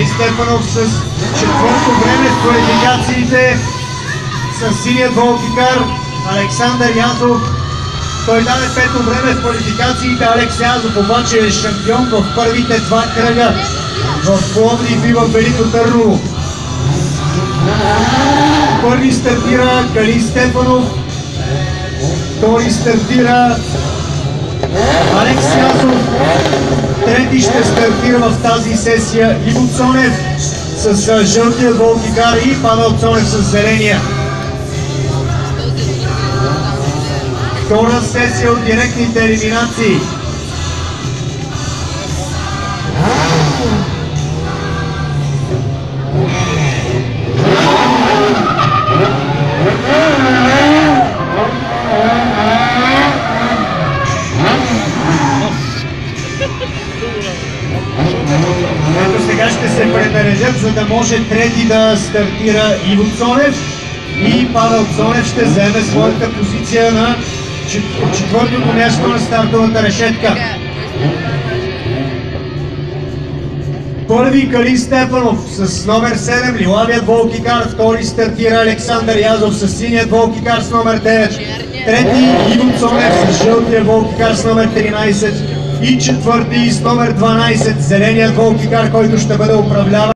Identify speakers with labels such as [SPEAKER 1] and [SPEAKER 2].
[SPEAKER 1] Кали Стефанов с четвърто време в квалификациите с синият волтикар Александър Язов. Той даде пето време в квалификациите. Алекс Язов обаче е шампион в първите два кръга в Пловдив и в Велико Търново. Първи стартира Кали Стефанов, втори стартира Алекс Язов, трети ще стартира в тази сесия Иво Цонев с жълтия волтикар и Павел Цонев с зеления. Втора сесия от директните елиминации. Ето сега ще се пренаредят, за да може трети да стартира Иво Цонев и Павел Цонев ще вземе своята позиция на четвъртото място на стартовата решетка. Първи Кали Стефанов с номер 7, лилавият волтикар, втори стартира Александър Язов с синият волтикар с номер 9, трети Иво Цонев с жълтия волтикар с номер 13 и четвърти с номер 12, зеленият волтикар, който ще бъде управляван